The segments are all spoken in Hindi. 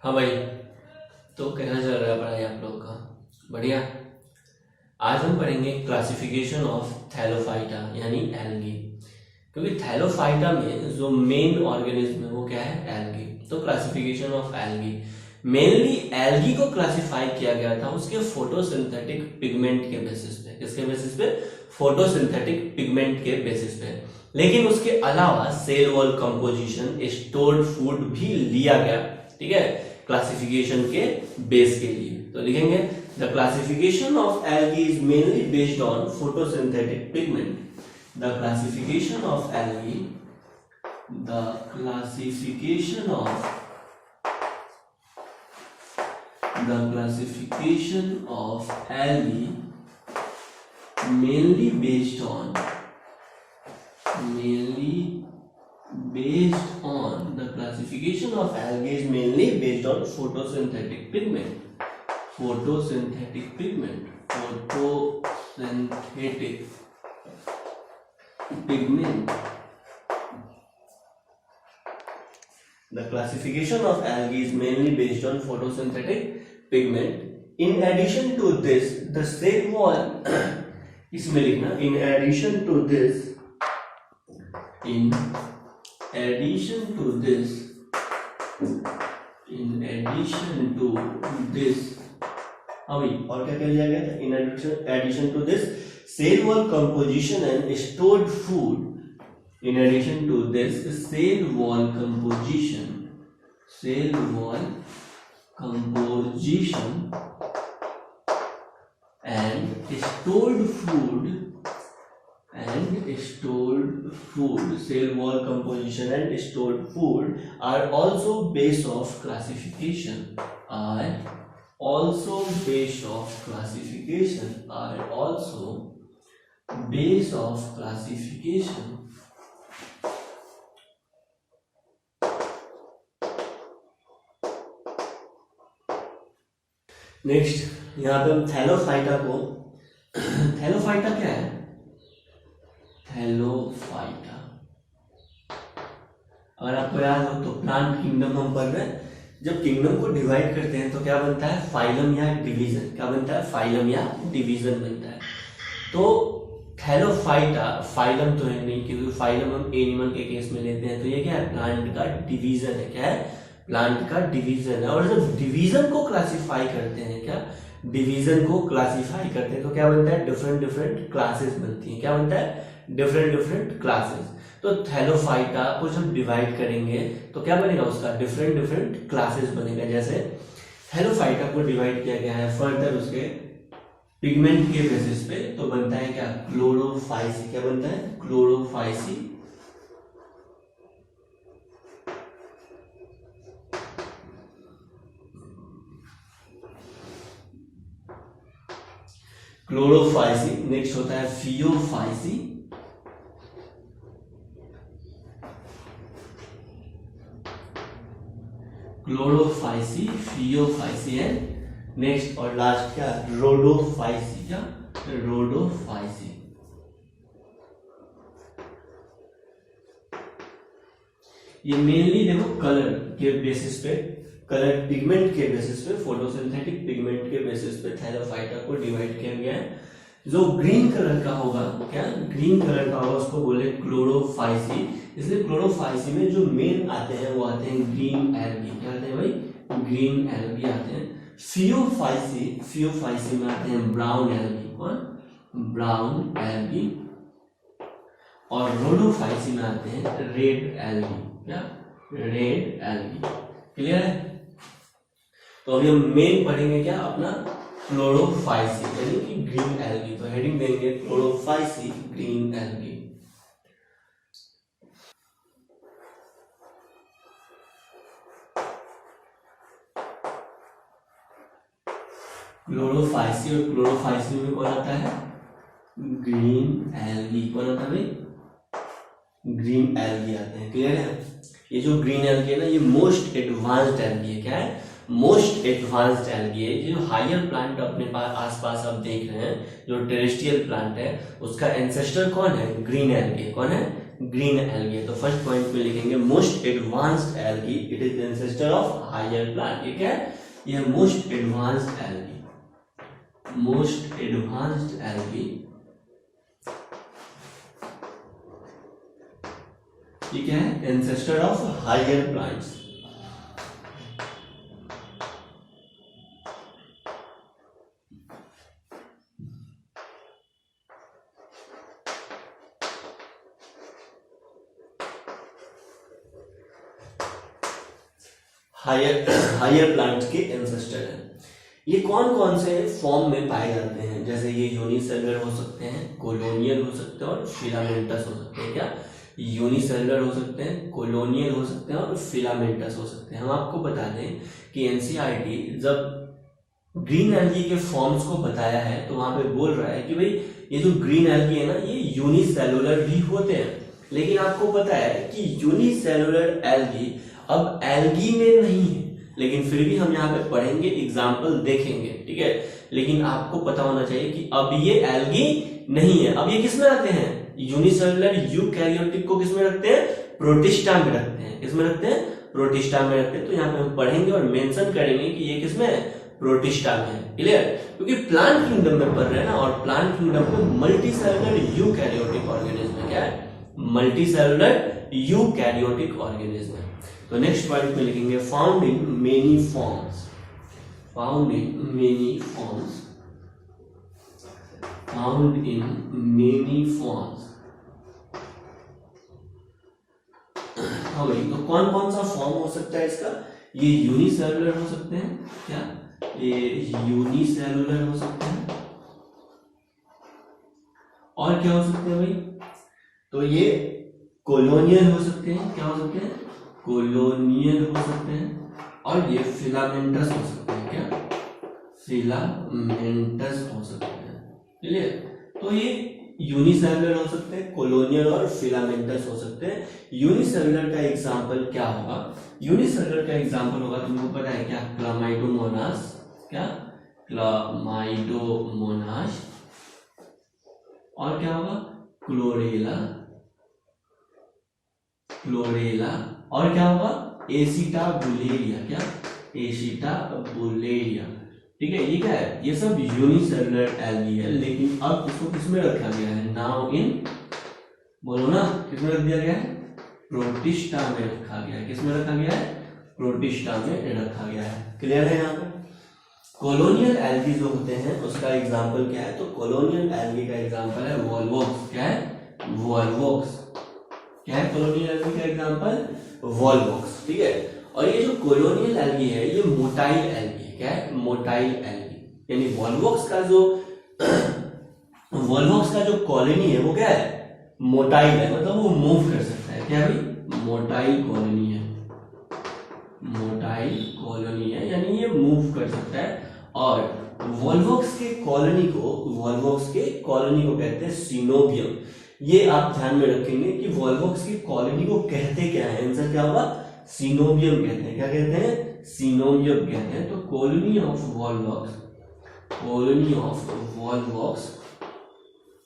हाँ भाई, तो कैसा चल रहा है पढ़ाई आप लोग का? बढ़िया। आज हम पढ़ेंगे क्लासिफिकेशन ऑफ थैलोफाइटा यानी एल्गी। क्योंकि थैलोफाइटा में जो मेन ऑर्गेनिज्म है वो क्या है? एल्गी। तो classification of algae, mainly algae को क्लासिफाई किया गया था उसके फोटोसिंथेटिक पिगमेंट के बेसिस पे। किसके बेसिस पे? फोटोसिंथेटिक पिगमेंट के बेसिस पे। लेकिन उसके अलावा cell wall composition, stored food भी लिया गया, ठीक है, क्लासिफिकेशन के बेस के लिए। तो लिखेंगे the classification of algae is mainly based on photosynthetic pigment. The classification of algae, the classification of algae mainly based on the classification of algae is mainly based on photosynthetic pigment. The classification of algae is mainly based on photosynthetic pigment. In addition to this, the cell wall इसमें लिखना in addition to this हाँ भाई, और क्या क्या लिया गया था? In addition to this cell wall composition and stored food. In addition to this cell wall composition and stored food, cell wall composition and stored food are also base of classification. Next यहाँ पे हम थैलोफाइटा को, थैलोफाइटा क्या है? थैलोफाइटा अगर आपको याद हो तो प्लांट किंगडम हम पढ़ रहे हैं। जब किंगडम को डिवाइड करते हैं तो क्या बनता है? फाइलम या डिवीजन। क्या बनता है? फाइलम या डिवीजन बनता है। तो थैलोफाइटा फाइलम तो है नहीं, क्योंकि फाइलम हम एनिमल के केस में लेते हैं। तो ये क्या है? प्लांट का डिवीजन है। क्या है? प्लांट का डिवीजन है। और जब डिवीजन को क्लासिफाई करते हैं, क्या डिवीजन को क्लासिफाई करते हैं तो क्या बनता है? डिफरेंट क्लासेस बनती हैं। क्या बनता है? Different classes. तो थैलोफाइटा को जब डिवाइड करेंगे तो क्या बनेगा? उसका डिफरेंट क्लासेस बनेगा। जैसे थैलोफाइटा को डिवाइड किया गया है फर्दर उसके पिगमेंट के बेसिस पे, तो बनता है क्या? क्लोरोफाइसी। क्या बनता है? क्लोरोफाइसी। नेक्स्ट होता है फियोफाइसी। क्लोरोफाइसी, फियोफाइसी है नेक्स्ट। और लास्ट क्या? रोडोफाइसी। क्या? रोडोफाइसी। ये मेनली देखो कलर के बेसिस पे, कलर पिगमेंट के बेसिस पे, फोटोसिंथेटिक पिगमेंट के बेसिस पे थैलोफाइटा को डिवाइड किया गया है। जो ग्रीन कलर का होगा, क्या ग्रीन कलर का होगा, उसको बोले क्लोरोफाइसी। इसलिए क्लोरोफाइसी में जो मेन आते हैं वो आते हैं ग्रीन एल्गी। क्या आते हैं भाई? ग्रीन एल्गी आते हैं। फियोफाइसी में आते हैं ब्राउन एल्गी। कौन? Brown algae. और रोडोफाइसी में आते हैं रेड एल्गी। क्या? Red algae. क्लियर है? तो अभी हम मेन पढ़ेंगे क्या अपना? क्लोरोफाइसी यानी कि ग्रीन एल्गी। तो हेडिंग देंगे क्लोरोफाइसी, ग्रीन एल्गी। क्लोरोफाइसी और क्लोरोफाइसी में कौन आता है? Green algae. कौन आता है भाई? ग्रीन एल्गी आते हैं। क्लियर है? ये जो ग्रीन एल्गी है ना, ये मोस्ट एडवांस्ड एल्गी है। क्या है? मोस्ट एडवांस्ड एल्गी है। ये जो हायर प्लांट अपने पास आसपास आप देख रहे हैं, जो टेरेस्ट्रियल प्लांट है, उसका एंसेस्टर कौन है? Green algae. कौन है? ग्रीन एल्गी है। तो फर्स्ट पॉइंट में लिखेंगे most advanced algae, it is ancestor of higher plant. ये क्या है? ये most advanced algae, most advanced algae, ये क्या है? Ancestor of higher plants. Higher plants के एंसेस्टर हैं। ये कौन कौन से फॉर्म में पाए जाते हैं? जैसे ये यूनिसेलुलर हो सकते हैं, कोलोनियल हो सकते हैं और फिलामेंटस हो सकते हैं। क्या? यूनिसेलुलर हो सकते हैं, कोलोनियल हो सकते हैं और फिलामेंटस हो सकते हैं। हम आपको बता दें कि एनसीईआरटी जब ग्रीन एल्गी के फॉर्म्स को बताया है तो वहां पे बोल रहा है कि भाई ये जो ग्रीन एल्गी है ना, ये यूनिसेलुलर भी होते हैं। लेकिन आपको पता है कि यूनिसेलुलर एल्गी अब एल्गी में नहीं है, लेकिन फिर भी हम यहाँ पे पढ़ेंगे, एग्जाम्पल देखेंगे, ठीक है। लेकिन आपको पता होना चाहिए कि अब ये एल्गी नहीं है। अब ये किस में रखते हैं? यूनिसेलुलर यूकैरियोटिक को किस में रखते हैं? प्रोटिस्टा में रखते हैं। किस में रखते हैं? प्रोटिस्टा में रखते हैं। तो यहाँ पे हम पढ़ेंगे और मेंशन करेंगे कि ये किस में है? प्रोटिस्टा में है। क्लियर? क्योंकि प्लांट किंगडम में पढ़ रहे हैं ना, और प्लांट किंगडम में मल्टीसेलुलर यूकैरियोटिक ऑर्गेनिज्म क्या है? Multicellular eukaryotic organism. तो नेक्स्ट पॉइंट में लिखेंगे found in many forms, found in many forms, found in many forms. हाँ भाई, तो कौन कौन सा फॉर्म हो सकता है इसका? ये यूनिसेलुलर हो सकते हैं। क्या? ये यूनिसेलुलर हो सकते हैं। और क्या हो सकते हैं भाई? तो ये कोलोनियल हो सकते हैं। क्या हो सकते हैं? कोलोनियल हो सकते हैं। और ये फिलामेंटस हो सकते हैं। क्या? फिलामेंटस हो सकते हैं। क्लियर? तो ये यूनिसेलुलर हो सकते हैं, कोलोनियल और फिलामेंटस हो सकते हैं। यूनिसेलुलर का एग्जांपल क्या होगा? यूनिसेलुलर का एग्जांपल होगा, तुमको पता है क्या? क्लामाइडोमोनास। क्या? क्लामाइडोमोनास। और क्या होगा? Chlorella, chlorella. और क्या होगा? एसिटाबुलेरिया। क्या? एसिटाबुलेरिया। ठीक है, ये क्या है? ये सब यूनिसेलुलर एल्गी है। लेकिन अब इसको किसमें रखा गया है? नाउ इन, बोलो ना, किसमें रख दिया गया है? प्रोटिस्टा में रखा गया है। किसमें रखा गया है? प्रोटिस्टा में रखा गया है। क्लियर है यहाँ पे? कोलोनियल एल्गी जो होते हैं उसका एग्जाम्पल क्या है? तो कोलोनियल एल्गी का एग्जाम्पल है वॉल्वॉक्स। क्या है? वॉल्वॉक्स। क्या है कोलोनियल एल्गी का एग्जाम्पल? वॉल्वॉक्स। ठीक है। और ये जो कोलोनियल एल्गी है ये मोटाइल एल्गी है। क्या है? Motile algae. यानी वॉल्वॉक्स का जो वॉल्वॉक्स का जो कॉलोनी है वो क्या है? मोटाइल है, मतलब वो मूव कर सकता है। क्या भाई? मोटाइल कॉलोनी है, मोटाइल कॉलोनी है, यानी ये मूव कर सकता है। और वॉल्वॉक्स के कॉलोनी को कहते हैं सिनोबियम। ये आप ध्यान में रखेंगे कि वॉल्वॉक्स की कॉलोनी को कहते क्या है? आंसर क्या होगा? सिनोबियम कहते हैं। क्या कहते हैं? सिनोबियम कहते हैं। तो colony of Volvox, colony of Volvox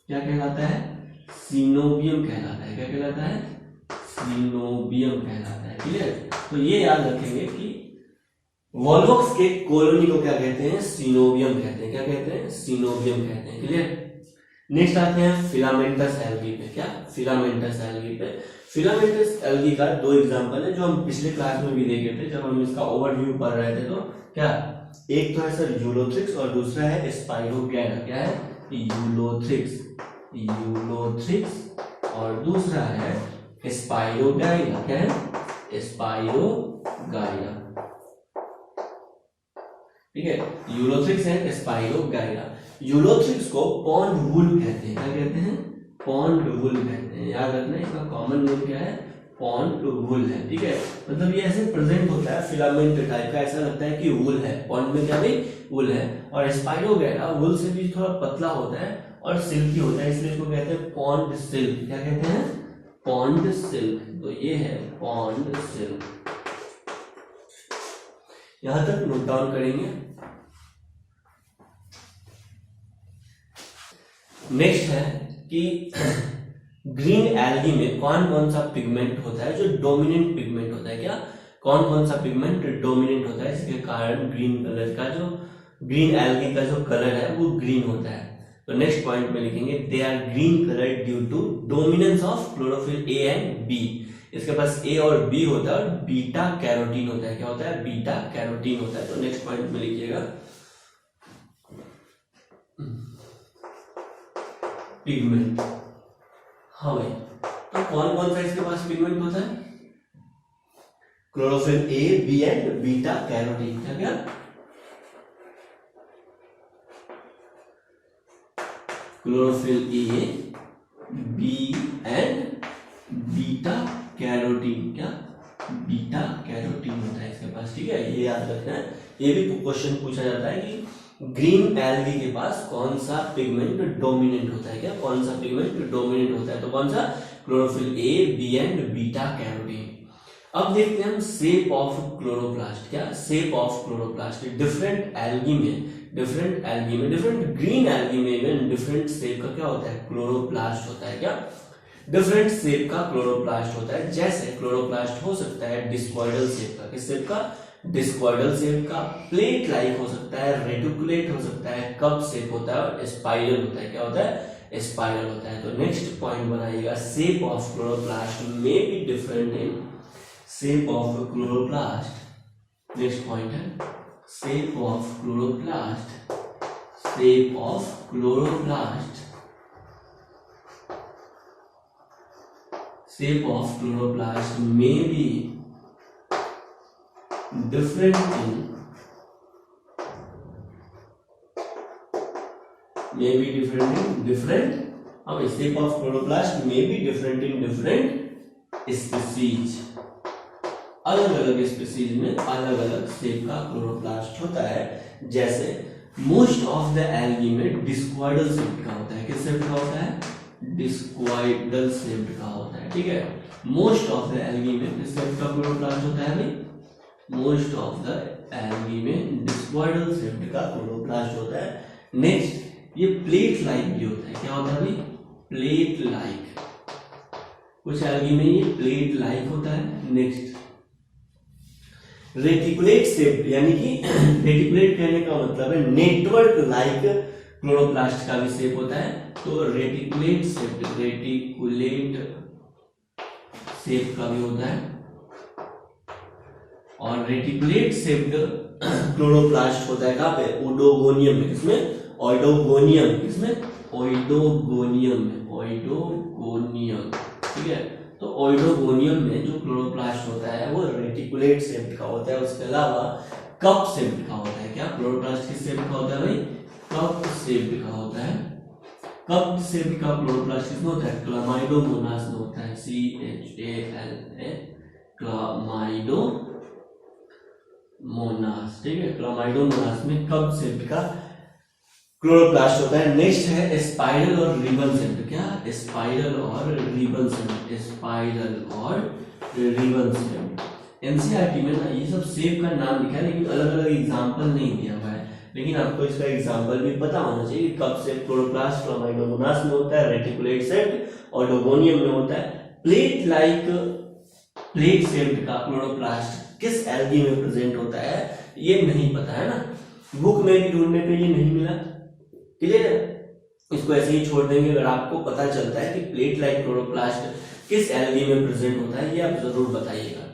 क्या कहलाता है? सिनोबियम कहलाता है। क्या कहलाता है? सिनोबियम कहलाता है। क्लियर? तो ये याद रखेंगे कि वॉल्वॉक्स के कॉलोनी को क्या कहते हैं? सिनोबियम कहते हैं। क्या कहते हैं? सिनोबियम कहते हैं। क्लियर? नेक्स्ट आते हैं फिलामेंटस एल्गी पे। क्या? फिलामेंटस एल्गी पे। फिलामेंटस एल्गी का दो एग्जांपल है जो हम पिछले क्लास में भी देखे थे जब हम इसका ओवरव्यू पढ़ रहे थे। तो क्या? एक तो है सर यूलोथ्रिक्स और दूसरा है स्पाइरोगैरा। क्या है? यूलोथ्रिक्स, यूलोथ्रिक्स और दूसरा है स्पाइरोगाइरा। क्या है? स्पाइरोगाइरा। ठीक है, यूलोथ्रिक्स है, स्पाइरोगाइरा। यूलोथ्रिक्स को पॉन्ड वुल कहते हैं। क्या कहते हैं? पॉन्ड वुल कहते हैं। याद रखना इसका कॉमन नेम क्या है? पॉन्ड वुल है। ठीक है, मतलब ये ऐसे प्रेजेंट होता है फिलामेंट टाइप का, ऐसा लगता है कि वुल है। पॉन्ड में क्या भाई? वुल है। और स्पाइरोगाइरा वुल से भी थोड़ा पतला होता है और सिल्की होता है, इसलिए इसको कहते हैं पॉन्ड सिल्क। क्या कहते हैं? Pond silk. तो ये है पॉन्ड सिल्क। यहां तक नोट डाउन करेंगे। नेक्स्ट है कि ग्रीन एल्गी में कौन कौन सा पिगमेंट होता है जो डोमिनेंट पिगमेंट होता है, क्या कौन कौन सा पिगमेंट डोमिनेंट होता है, इसके कारण ग्रीन कलर का जो ग्रीन एल्गी का जो कलर है वो ग्रीन होता है। तो नेक्स्ट पॉइंट में लिखेंगे they are green colour due to dominance of chlorophyll a and b. इसके पास ए और बी होता है और बीटा कैरोटीन होता है, क्या होता है, बीटा कैरोटीन होता है। तो नेक्स्ट पॉइंट में लिखिएगा पिगमेंट। हाँ भाई, तो कौन कौन सा इसके पास पिगमेंट होता है, chlorophyll a b and beta carotene, क्या क्या, chlorophyll a b and beta carotene, क्या बीटा कैरोटीन होता है इसके पास, ठीक है, ये याद रखना है। ये भी क्वेश्चन पूछा जाता है कि ग्रीन एल्गी के पास कौन सा पिगमेंट डोमिनेंट होता है, क्या कौन सा पिगमेंट डोमिनेंट होता है, तो कौन सा, chlorophyll a b and beta carotene. अब देखते हैं हम शेप ऑफ क्लोरोप्लास्ट, क्या shape of chloroplast. Different algae में डिफरेंट ग्रीन एल्गी में इवन डिफरेंट शेप का क्या होता है, क्लोरोप्लास्ट होता है, क्या डिफरेंट शेप का क्लोरोप्लास्ट होता है। जैसे क्लोरोप्लास्ट हो सकता है डिस्कॉइडल शेप का, किस शेप का, डिस्कॉइडल शेप का, प्लेट लाइक हो सकता है, रेटिकुलेट हो सकता है, कप शेप होता है और स्पाइरल होता है, क्या होता है, स्पाइरल होता है। तो नेक्स्ट पॉइंट बनाइएगा shape of chloroplast may be different in shape of chloroplast. Next point है shape of chloroplast, shape of chloroplast, shape of chloroplast may be different in different shape of chloroplast may be different in different species। अलग अलग स्पीसीज में अलग अलग शेप का क्लोरोप्लास्ट होता है। जैसे मोस्ट ऑफ द एल्गी में डिस्क्वाइडल शेप का होता है, किस शेप का होता है, डिस्क्वाइडल शेप का होता है, ठीक है। मोस्ट ऑफ द एल्गी में किस शेप का क्लोरोप्लास्ट होता है भाई, मोस्ट ऑफ द एल्गी में डिस्क्वाइडल शेप का क्लोरोप्लास्ट होता है। नेक्स्ट ये प्लेट लाइक भी होता है, क्या होता है भाई, प्लेट लाइक, कुछ एल्गी में ये प्लेट लाइक होता है। नेक्स्ट रेटिकुलेट शेप, यानी कि रेटिकुलेट कहने का मतलब है नेटवर्क लाइक क्लोरोप्लास्ट का भी शेप होता है। तो रेटिकुलेट शेप का भी होता है। और रेटिकुलेट शेप्ड क्लोरोप्लास्ट होता है कहाँ पे, ओडोगोनियम में, किसमें, ओइडोगोनियम, किसमें, ओइडोगोनियम में, ओइडोगोनियम, ठीक है। तो ओइडोगोनियम में जो क्लोरोप्लास्ट होता है वो रेटिकुलेट शेप का होता है। उसके अलावा कप शेप का होता है, क्या क्लोरोप्लास्ट किस शेप का होता है भाई, कप शेप का होता है। कप शेप का क्लोरोप्लास्ट किसमें होता है, क्लामाइडोमोनास में होता है, CHALA, क्लामाइडोमोनास, ठीक है, क्लामाइडोमोनास में कप शेप का क्लोरोप्लास्ट होता है। नेक्स्ट है स्पाइरल और रिबन शेप, क्या स्पाइरल और रिबन शेप, स्पाइरल और रिबन शेप। एनसीईआरटी में ना ये सब शेप का नाम लिखा है लेकिन अलग अलग एग्जांपल नहीं दिया हुआ है, लेकिन आपको इसका एग्जांपल भी पता होना चाहिए। कप शेप क्लोरोप्लास्ट क्लामाइडोमोनास में होता है, रेटिकुलेट शेप ऑटोगोनियम में होता है। प्लेट लाइक प्लेट शेप्ड का क्लोरोप्लास्ट किस एल्गी में प्रेजेंट होता है ये नहीं पता है ना, बुक में भी ढूंढने पे ये नहीं मिला, क्लियर है। इसको ऐसे ही छोड़ देंगे। अगर आपको पता चलता है कि प्लेट लाइक क्लोरोप्लास्ट किस एल्गी में प्रेजेंट होता है ये आप जरूर बताइएगा,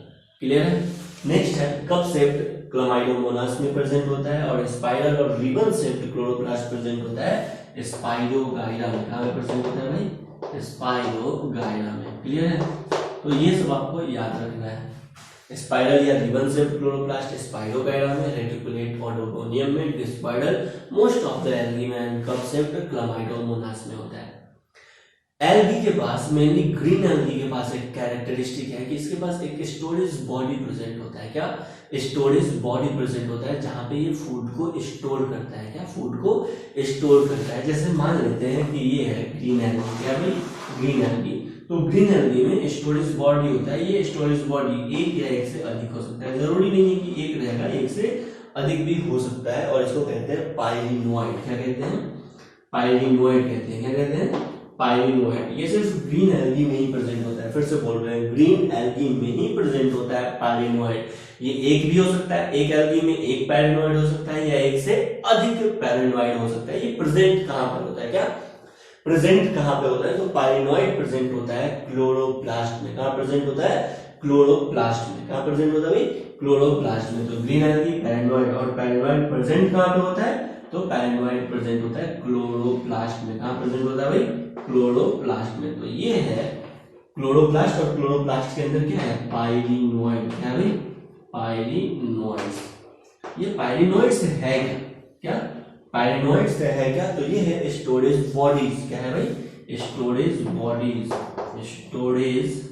क्लियर है। नेक्स्ट है कप शेप्ड क्लामाइडोमोनास में प्रेजेंट होता है और स्पाइरल और रिबन शेप्ड क्लोरोप्लास्ट प्रेजेंट होता है स्पाइरोगाइरा में। कहाँ प्रेजेंट होता है भाई, स्पाइरोगाइरा में, क्लियर है। तो ये सब आपको याद रखना है। स्पाइरल या रिबन शेप्ड क्लोरोप्लास्ट स्पाइरोगाइरा में, रेटिकुलेट ऑटोगोनियम में, discoidal most of the algae में एंड कप शेप्ड क्लामाइडोमोनास में होता है। एल्गी के पास मेनली ग्रीन एल्गी के पास एक कैरेक्टरिस्टिक है कि इसके पास एक स्टोरेज बॉडी प्रेजेंट होता है, क्या स्टोरेज बॉडी प्रेजेंट होता है जहां पे ये फूड को स्टोर करता है, क्या फूड को स्टोर करता है। जैसे मान लेते हैं कि ये है ग्रीन एल्गी, क्या भाई ग्रीन एल्गी, तो ग्रीन एल्गी में स्टोरेज बॉडी होता है। ये स्टोरेज बॉडी एक या एक से अधिक हो सकता है, जरूरी नहीं है कि एक रहेगा, एक से अधिक भी हो सकता है और इसको कहते हैं पाइलिनोइड। क्या कहते हैं, पाइलिनोइड कहते हैं, क्या कहते हैं, पायलिनोइड, ये सिर्फ ग्रीन एल्गी में ही प्रेजेंट होता है। फिर से बोल रहे हैं, ग्रीन एल्गी में ही प्रेजेंट होता है पायलिनोइड। ये एक भी हो सकता है, एक एल्गी में एक पायलिनोइड हो सकता है या एक से अधिक पायलिनोइड हो सकता है। ये प्रेजेंट कहां पर होता है, क्या प्रेजेंट कहां पे होता है? तो पायलिनोइड प्रेजेंट होता है क्लोरोप्लास्ट में। कहां प्रेजेंट होता है? क्लोरोप्लास्ट में। कहां प्रेजेंट होता है भाई? क्लोरोप्लास्ट में। तो ग्रीन एल्गी, पायलिनोइड और पायलिनोइड प्रेजेंट कहां पे होता है? तो पायलिनोइड प्रेजेंट होता है क्लोरोप्लास्ट में। कहां प्रेजेंट होता है भाई? क्लोरोप्लास्ट में। तो ये है क्लोरोप्लास्ट, और क्लोरोप्लास्ट के अंदर क्या है? पायलिनोइड। क्या है भाई? पायलिनोइड्स। ये पायलिनोइड्स है क्या? क्या पायलिनोइड्स है क्या? तो ये है स्टोरेज बॉडीज। क्या है भाई? Storage bodies. स्टोरेज,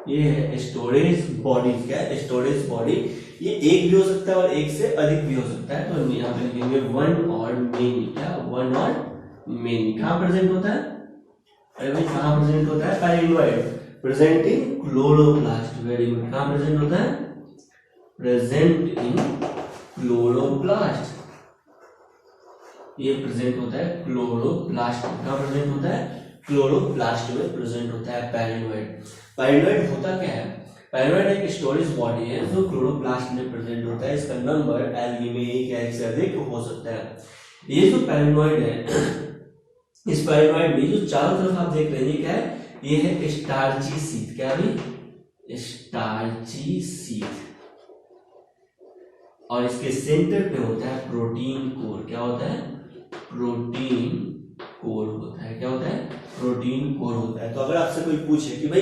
ये है स्टोरेज बॉडीज। क्या है? Storage body. ये एक भी हो सकता है और एक से अधिक भी हो सकता है। तो यहाँ पे लिखेंगे वन और मेनी। क्या? वन और मेनी। कहां प्रेजेंट होता है? अरे भाई कहां प्रेजेंट होता है? Pyrenoid present in chloroplast. Very good. कहां प्रेजेंट होता है? Present in chloroplast. ये प्रेजेंट होता है क्लोरोप्लास्ट में। कहां प्रेजेंट होता है? क्लोरोप्लास्ट में प्रेजेंट होता है पायलिनोइड। पायलिनोइड होता क्या है? पायलिनोइड एक स्टोरेज बॉडी है जो क्लोरोप्लास्ट में प्रेजेंट होता है। इसका नंबर एल्गी में एक या एक से अधिक हो सकता है। ये जो पायलिनोइड है, इस पायलिनोइड में जो चारों तरफ आप देख रहे हैं, ये क्या है? ये है स्टार्ची शीट। क्या है? Starchy sheet. और इसके सेंटर पे होता है प्रोटीन कोर। क्या होता है? प्रोटीन कोर होता है। क्या होता है? प्रोटीन कोर होता है। तो अगर आपसे कोई पूछे कि भाई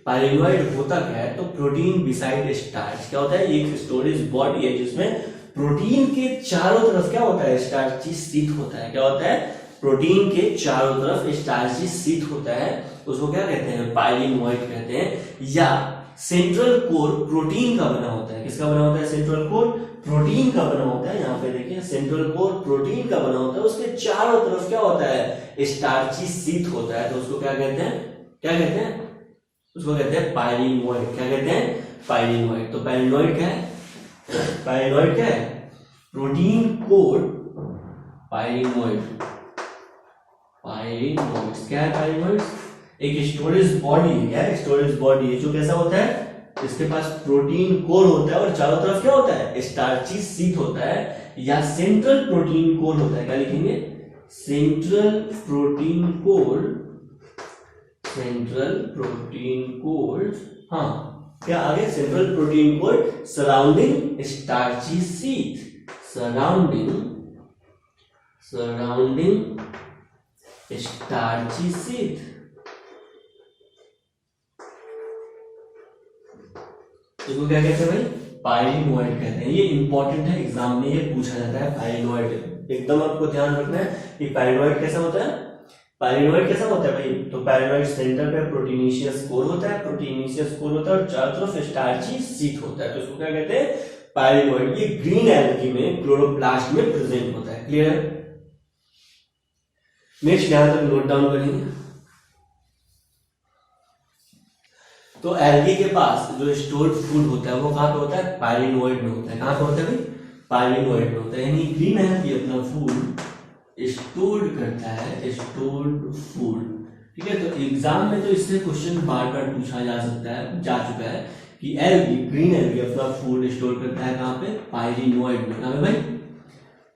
पायलिनोइड होता क्या है, तो प्रोटीन बिसाइड स्टार्च। क्या होता है? ये एक स्टोरेज बॉडी है जिसमें प्रोटीन के चारों तरफ क्या होता है? स्टार्ची शीट होता है। क्या होता है? प्रोटीन के चारों तरफ स्टार्ची शीट होता है। उसको क्या कहते हैं? पायलिनोइड कहते हैं। या सेंट्रल कोर प्रोटीन का बना होता है। किसका बना होता है? सेंट्रल कोर प्रोटीन का बना होता है। यहाँ पे देखिए, सेंट्रल कोर प्रोटीन का बना होता है। उसके चारों तरफ क्या होता है? स्टार्ची शीट होता है। तो उसको क्या कहते हैं? क्या कहते हैं? उसको कहते हैं पायलिनोइड। क्या कहते हैं? पायलिनोइड। तो पायलिनोइड क्या है? पायलिनोइड क्या है? Protein core पायलिनोइड। पायलिनोइड्स क्या है? पायलिनोइड्स एक स्टोरेज बॉडी है। क्या है? स्टोरेज बॉडी है जो कैसा होता है? इसके पास प्रोटीन कोर होता है और चारों तरफ क्या होता है? स्टार्ची शीट होता है। या सेंट्रल प्रोटीन कोर होता है। क्या लिखेंगे? Central protein core. Central protein core. हाँ, क्या आगे? Central protein core surrounding starchy sheet. Surrounding starchy sheet. इसको क्या कहते हैं भाई? पायलिनोइड कहते हैं। ये इंपॉर्टेंट है, एग्जाम में ये पूछा जाता है। पायलिनोइड एकदम आपको ध्यान रखना है कि पायलिनोइड कैसा होता है। पायलिनोइड कैसा होता है भाई? तो पायलिनोइड सेंटर पे प्रोटीनेशियस कोर होता है। प्रोटीनेशियस कोर होता है और चारों तरफ स्टार्ची शीट होता है। तो इसको क्या कहते हैं? पायलिनोइड। ये ग्रीन एल्गी में क्लोरोप्लास्ट में प्रेजेंट होता है। क्लियर है? नेक्स्ट यहां तक नोट डाउन करेंगे। तो एल्गी के पास जो स्टोर्ड फूड होता है वो कहां पे होता है? पायलिनोइड में होता है। कहां पे होता है भाई? पायलिनोइड में होता है। यानी ग्रीन एल्गी अपना फूड स्टोर्ड करता है। Stored food. ठीक है? तो एग्जाम में तो इससे क्वेश्चन बार बार पूछा जा सकता है, जा चुका है कि एल्गी, ग्रीन एल्गी अपना फूड स्टोर करता है कहां पे? पायलिनोइड में। कहां पे भाई?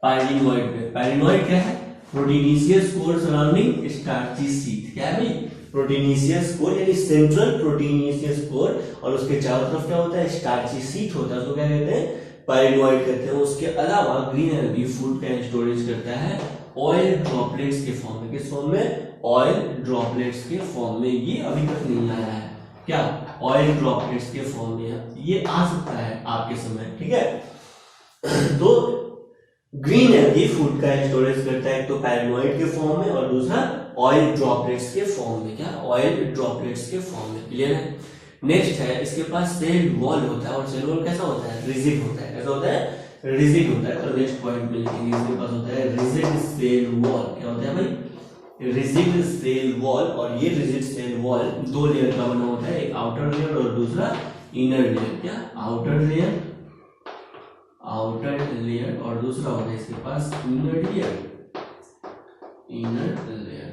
पायलिनोइड में। पायलिनोइड क्या है? Proteinaceous core surrounding starchy sheet. क्या है भाई? प्रोटीनेशियस कोर, यानी सेंट्रल प्रोटीनेशियस कोर, और उसके चारों तरफ क्या होता है? स्टार्ची शीट होता है। उसको क्या कहते हैं? पायलिनोइड कहते हैं। उसके अलावा ग्रीन एल्गी फूड का स्टोरेज करता है ऑयल ड्रॉपलेट्स के फॉर्म में। किस फॉर्म में? ऑयल ड्रॉपलेट्स के फॉर्म में। ये अभी तक नहीं आया है। क्या? ऑयल ड्रॉपलेट्स के फॉर्म में। ये आ सकता है आपके समय। ठीक है? तो ग्रीन एल्गी फूड का स्टोरेज करता है, एक तो पायलिनोइड के फॉर्म में और दूसरा ऑयल ड्रॉपलेट्स के फॉर्म में। क्या? ऑयल ड्रॉपलेट्स के फॉर्म में। क्लियर है? नेक्स्ट है, इसके पास सेल वॉल होता है। और सेल वॉल कैसा होता है? रिजिड होता है। कैसा होता है? रिजिड होता है। तो नेक्स्ट पॉइंट में लिखेंगे, इसके पास होता है रिजिड सेल वॉल। क्या होता है भाई? Rigid cell wall. और ये रिजिड सेल वॉल दो लेयर का बना होता है, एक आउटर लेयर और दूसरा इनर लेयर। क्या? आउटर लेयर और दूसरा होता है इसके पास inner layer. Inner layer.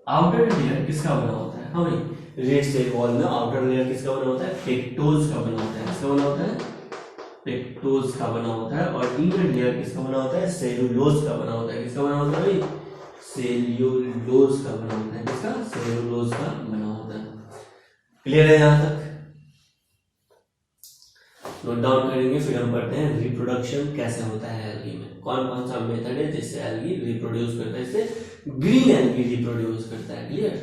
Outer layer किसका बना होता है? हाँ भाई, रेड सेल वॉल में आउटर लेयर किसका बना होता है? पेक्टोज का बना होता है। किसका बना होता है? पेक्टोज का बना होता है। और इनर लेयर किसका बना होता है? सेलुलोज का बना होता है। किसका बना होता है भाई? सेल्यूलोज का बना होता है। किसका? सेलुलोज का बना होता है। क्लियर है यहां तक? नोट डाउन करेंगे, फिर हम पढ़ते हैं रिप्रोडक्शन कैसे होता है एल्गी में। कौन कौन सा मेथड है जिससे एल्गी रिप्रोड्यूस करता है? इससे ग्रीन एल्गी रिप्रोड्यूस करता है। क्लियर?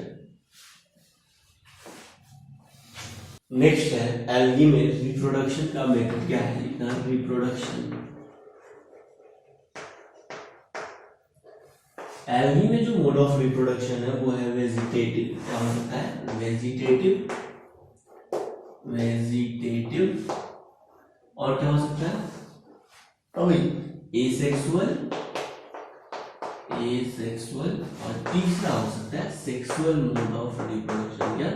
नेक्स्ट है एल्गी में रिप्रोडक्शन का मेथड क्या है? लिखना रिप्रोडक्शन। एल्गी में जो मोड ऑफ रिप्रोडक्शन है वो है वेजिटेटिव। क्या हो सकता है? वेजिटेटिव। वेजिटेटिव। और क्या हो सकता है? एसेक्सुअल। एसेक्सुअल। और तीसरा हो सकता है सेक्सुअल मोड ऑफ रिप्रोडक्शन। क्या?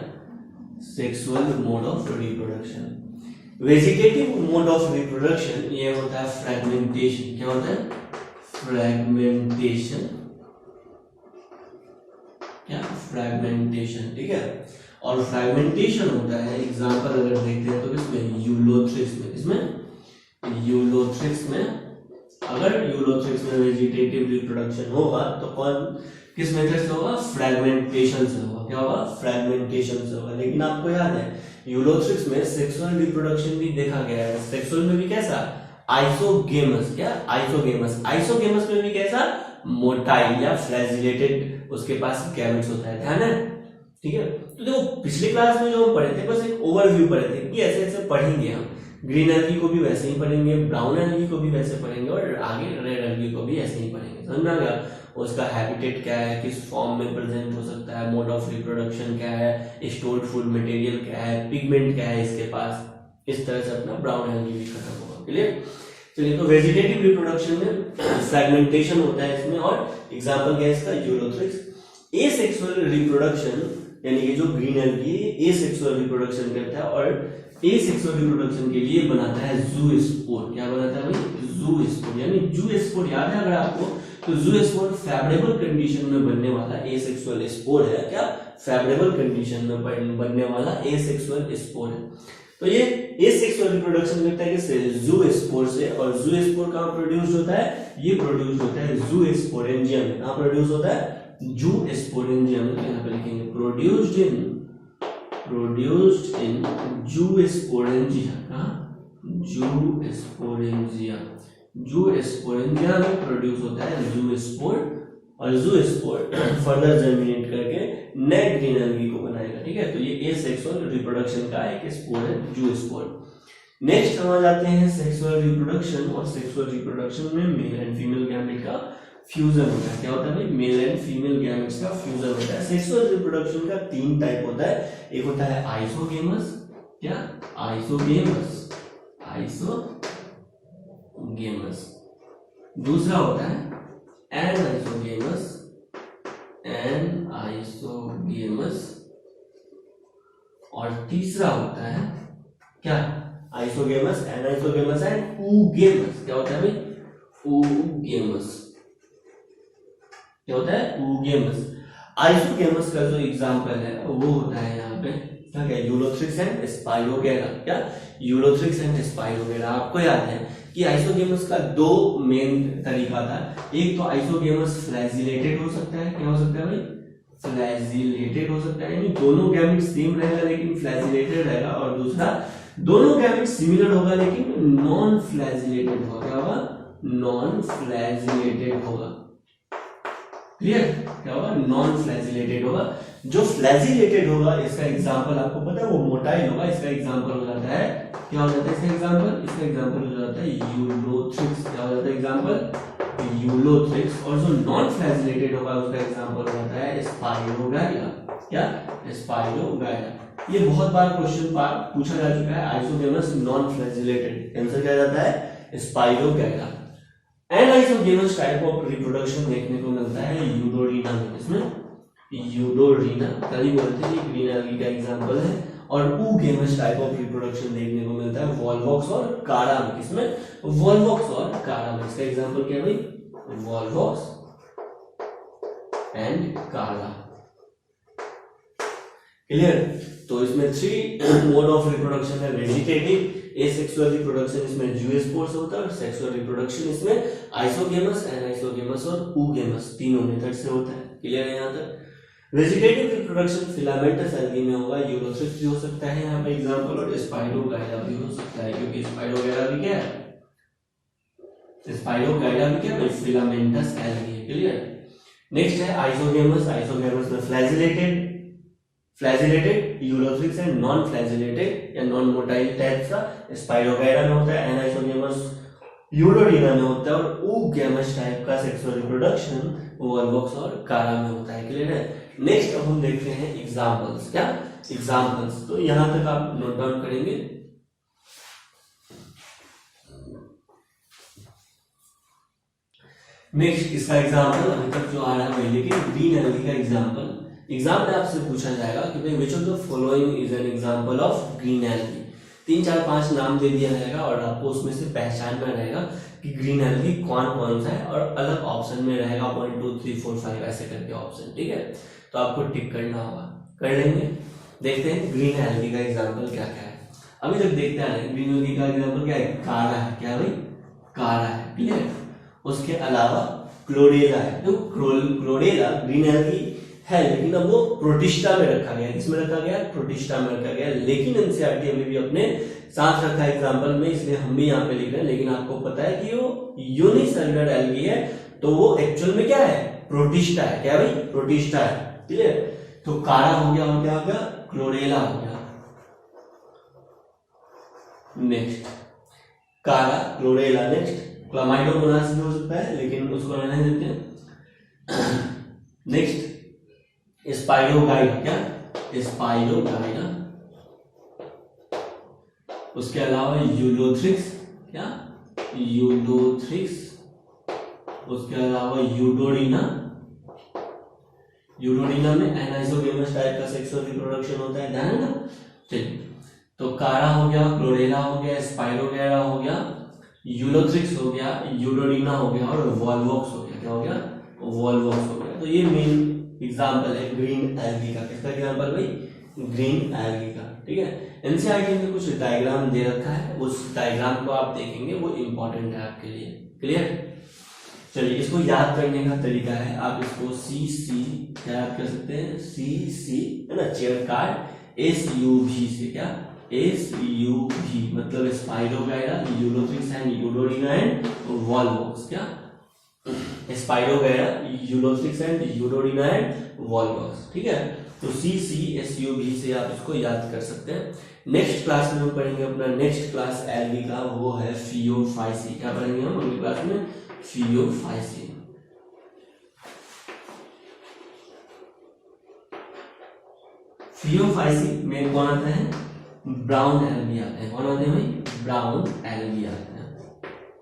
Sexual mode of reproduction. Vegetative mode of reproduction ये होता है फ्रैगमेंटेशन। क्या होता है? फ्रैगमेंटेशन। क्या? फ्रैगमेंटेशन। ठीक है। और फ्रैगमेंटेशन होता है, एग्जांपल अगर देखते हैं तो इसमें यूलोथ्रिक्स में, इसमें यूलोथ्रिक्स में, अगर यूलोथ्रिक्स में वेजिटेटिव रिप्रोडक्शन होगा तो कौन किस मेथड से होगा? फ्रैगमेंटेशन से होगा। क्या होगा? फ्रैगमेंटेशन से होगा। लेकिन आपको याद है यूलोथ्रिक्स में सेक्सुअल रिप्रोडक्शन भी देखा गया है। सेक्सुअल में भी कैसा? आइसोगेमस। क्या? आइसोगेमस। आइसोगेमस में भी कैसा? मोटाइल या फ्लैजिलेटेड उसके पास गैमेट्स होता है। ध्यान है? ठीक है। तो देखो पिछले क्लास में जो हम पढ़े थे बस एक ओवरव्यू पढ़े थे कि ऐसे ऐसे पढ़ेंगे हम। ग्रीन एल्गी को भी वैसे ही पढ़ेंगे, ब्राउन एल्गी को भी वैसे पढ़ेंगे और आगे रेड एल्गी को भी ऐसे ही पढ़ेंगे। समझ में आ गया? उसका हैबिटेट क्या है, किस फॉर्म में प्रेजेंट हो सकता है, मोड ऑफ रिप्रोडक्शन क्या है, स्टोर्ड फूड मटेरियल क्या है, पिगमेंट क्या है इसके पास। इस तरह से अपना ब्राउन एल्गी भी खत्म होगा। क्लियर? चलिए, तो वेजिटेटिव रिप्रोडक्शन में फ्रैगमेंटेशन होता है इसमें, और एग्जांपल क्या है इसका? यूलोथ्रिक्स। एसेक्सुअल रिप्रोडक्शन यानी कि जो ग्रीन एल्गी एसेक्सुअल रिप्रोडक्शन करता है और एसेक्सुअल रिप्रोडक्शन के लिए बनाता है ज़ूस्पोर। क्या बनाता है भाई? ज़ूस्पोर। यानी ज़ूस्पोर याद है अगर आपको, तो ज़ूस्पोर फेवरेबल कंडीशन में बनने वाला एसेक्सुअल स्पोर है। क्या? फेवरेबल कंडीशन में बनने वाला एसेक्सुअल स्पोर है। तो ये एसेक्सुअल रिप्रोडक्शन करता है किससे? ज़ूस्पोर से। और ज़ूस्पोर कहां प्रोड्यूस होता है? ये प्रोड्यूस होता है ज़ूस्पोरेंजियम में। कहां प्रोड्यूस होता है? ज़ूस्पोरेंजियम। यहाँ पे लिखेंगे प्रोड्यूस्ड इन ज़ूस्पोरेंजिया। कहां? ज़ूस्पोरेंजिया। ज़ूस्पोरेंजिया में प्रोड्यूस होता है ज़ूस्पोर, और ज़ूस्पोर फर्दर जर्मिनेट करके नए ग्रीन एल्गी को बनाएगा। ठीक है। तो ये एसेक्सुअल रिप्रोडक्शन का एक स्पोर है ज़ूस्पोर। नेक्स्ट हम आ जाते हैं सेक्सुअल रिप्रोडक्शन। और सेक्सुअल रिप्रोडक्शन में मेल एंड फीमेल गैमेट का फ्यूजन होता है। क्या होता है भाई? मेल एंड फीमेल गैमेट्स का फ्यूजन होता है। सेक्सुअल रिप्रोडक्शन का तीन टाइप होता है। एक होता है आइसोगेमस। क्या? आइसोगेमस। आइसोगेमस। दूसरा होता है एनाइसोगेमस। एनाइसोगेमस। और तीसरा होता है क्या? Isogamous, anisogamous and oogamous. क्या होता है भाई? ऊगेमस। क्या होता है? ऊगेमस। आइसोगेमस का जो एग्जांपल है वो होता है यहाँ पे क्या? क्या? Ulothrix and Spirogyra. क्या? Ulothrix and Spirogyra. आपको याद है कि आइसोगेमस का दो मेन तरीका था। एक तो आइसोगेमस फ्लैजिलेटेड हो सकता है। क्या हो सकता है भाई? फ्लैजिलेटेड हो सकता है, यानी दोनों गैमेट सेम रहेगा लेकिन फ्लैजिलेटेड रहेगा। और दूसरा दोनों गैमेट सिमिलर होगा लेकिन नॉन फ्लैजिलेटेड होगा। क्या होगा? नॉन फ्लैजिलेटेड होगा। क्लियर? क्या होगा? नॉन फ्लैजिलेटेड होगा। जो फ्लैजिलेटेड होगा इसका एग्जांपल आपको पता है वो मोटाइल होगा। इसका एग्जांपल हो जाता है, क्या हो जाता है इसका एग्जांपल? इसका एग्जांपल हो जाता है यूलोथ्रिक्स। क्या हो जाता है एग्जांपल? यूलोथ्रिक्स। और जो नॉन फ्लैजिलेटेड होगा उसका एग्जांपल हो जाता है स्पाइरोगाइरा। क्या? स्पाइरोगाइरा। ये बहुत बार क्वेश्चन पूछा जा चुका है। आइसोगेमस नॉन फ्लैजिलेटेड, आंसर क्या जाता है? Spirogyra. Anisogamous type of reproduction देखने को मिलता है यूडोरिना में। इसमें यूडोरिना कभी बोलते हैं, ये ग्रीन एल्गी का एग्जांपल है। और ऊगेमस टाइप ऑफ रिप्रोडक्शन देखने को मिलता है वॉल्वॉक्स और काड़ा में। किसमें? वॉल्वॉक्स और काड़ा में। इसका एग्जांपल क्या है भाई? वॉल्वॉक्स एंड कारा। क्लियर। तो इसमें 3 मोड ऑफ रिप्रोडक्शन है, वेजिटेटिव, एसेक्सुअल रिप्रोडक्शन इसमें जूओस्पोर से होता है, और सेक्सुअल रिप्रोडक्शन इसमें आइसोगेमस, एनाइसोगेमस और ऊगेमस तीनों मेथड से होता है। क्लियर है यहाँ तक। वेजिटेटिव रिप्रोडक्शन फिलामेंटस एल्गी में होगा, यूरोथ्रिप्स भी हो सकता है यहाँ पे एग्जांपल, और स्पाइरोगाइडा भी हो सकता है, क्योंकि स्पाइरोगाइडा भी क्या है, स्पाइरोगाइडा भी क्या है, फिलामेंटस एल्गी है। क्लियर। नेक्स्ट है आइसोगेमस। आइसोगेमस में flagellated Ulothrix and non flagellated या नॉन मोटाइल टाइप का स्पाइरोगाइडा में होता है, एनाइसोगेमस यूरोडिना में होता है, और ऊगेमस टाइप का सेक्सुअल रिप्रोडक्शन वोल्वॉक्स और कारा में होता है। क्लियर है। नेक्स्ट अब हम देखते हैं एग्जांपल्स। क्या एग्जांपल्स, तो यहां तक आप नोट डाउन करेंगे। नेक्स्ट इसका एग्जांपल अभी तक जो आ रहा है वही, लेकिन ग्रीन एल्गी का एग्जांपल एग्जाम में आपसे पूछा जाएगा कि भाई which of the following is an example of green algae. 3 4 5 नाम दे दिया जाएगा और आपको उसमें से पहचानना रहेगा कि ग्रीन एल्गी कौन कौन सा है, और अलग ऑप्शन में रहेगा 1 2 3 4 5 ऐसे करके ऑप्शन। ठीक है, तो आपको टिक करना होगा, कर लेंगे। देखते हैं ग्रीन एल्गी का एग्जांपल क्या क्या है। अभी तक देखते आ रहे हैं ग्रीन एल्गी का एग्जांपल क्या है, कारा है। क्या भाई, कारा है। क्लियर। उसके अलावा क्लोरेला है। तो क्लोरेला ग्रीन एल्गी है, लेकिन अब वो प्रोटिस्टा में रखा गया। किसमें रखा गया, प्रोटिस्टा में रखा गया, लेकिन एनसीईआरटी अभी भी अपने साथ रखा है एग्जांपल में, इसलिए हम भी यहाँ पे लिख रहे हैं। लेकिन आपको पता है कि वो यूनिसेलुलर एल्गी है, तो वो एक्चुअल में क्या है, प्रोटिस्टा है। क्या भाई, प्रोटिस्टा है। क्लियर। तो कारा हो गया, और क्या हो गया, क्लोरेला हो गया। नेक्स्ट कारा, क्लोरेला। नेक्स्ट क्लामाइडोमोनास भी हो सकता है, लेकिन उसको रहने देते हैं। नेक्स्ट स्पाइरोगाइडा। क्या, स्पाइरोगाइडा। उसके अलावा यूलोथ्रिक्स। क्या, यूलोथ्रिक्स। उसके अलावा यूडोरिना। यूडोरिना में एनाइसोगेमस टाइप का सेक्सुअल रिप्रोडक्शन होता है, ध्यान है ना। चलिए, तो कारा हो गया, क्लोरेला हो गया, स्पाइरोगाइडा हो गया, यूलोथ्रिक्स हो गया, यूडोरिना हो गया, और वॉल्वॉक्स हो गया। क्या हो गया, वॉल्वॉक्स हो गया। तो ये मेन एग्जाम्पल है ग्रीन एल्गी का। किसका एग्जाम्पल भाई, ग्रीन एल्गी का। ठीक है। एनसीईआरटी में कुछ डायग्राम दे रखा है, उस डायग्राम को आप देखेंगे, वो इंपॉर्टेंट है आपके लिए। क्लियर। चलिए, इसको याद करने का तरीका है, आप इसको सी क्या याद कर सकते हैं, सी है ना, चेयर कार्ड, SUV से। क्या, SUV मतलब Spirogyra, Ulothrix and Eudorina and Volvox. क्या, Spirogyra, Ulothrix and Eudorina and Volvox. ठीक है। तो SUV से आप इसको याद कर सकते हैं। नेक्स्ट क्लास में हम पढ़ेंगे अपना नेक्स्ट क्लास एल्गी का, वो है फियोफाइसी। क्या पढ़ेंगे हम अगली क्लास में, फियोफाइसी। फियोफाइसी में कौन आता है, ब्राउन एल्गी आते हैं। कौन आते हैं भाई, ब्राउन एल्गी आते हैं।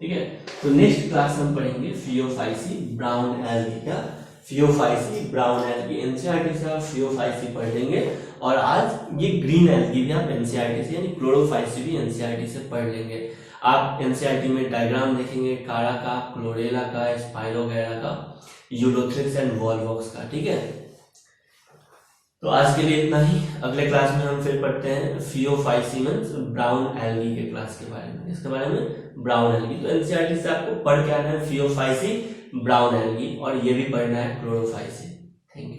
ठीक है। तो नेक्स्ट क्लास हम पढ़ेंगे फियोफाइसी, ब्राउन एल्गी का। फियोफाइसी, ब्राउन एल्गी, एनसीईआरटी से आप फियोफाइसी पढ़ लेंगे, और आज ये ग्रीन एल्गी भी आप एनसीईआरटी से, यानी क्लोरोफाइसी भी एनसीईआरटी से पढ़ लेंगे। आप एनसीईआरटी में डायग्राम देखेंगे कारा का, क्लोरेला का, स्पाइरोगाइडा का, यूलोथ्रिक्स एंड वॉल्वॉक्स का। ठीक है। तो आज के लिए इतना ही। अगले क्लास में हम फिर पढ़ते हैं फियोफाइसी मींस ब्राउन एल्गी के क्लास के बारे में। इसके बारे में ब्राउन एल्गी, तो एनसीईआरटी से आपको पढ़ के आना है फियोफाइसी, ब्राउन एल्गी, और ये भी पढ़ना है क्लोरोफाइसी। Thank you.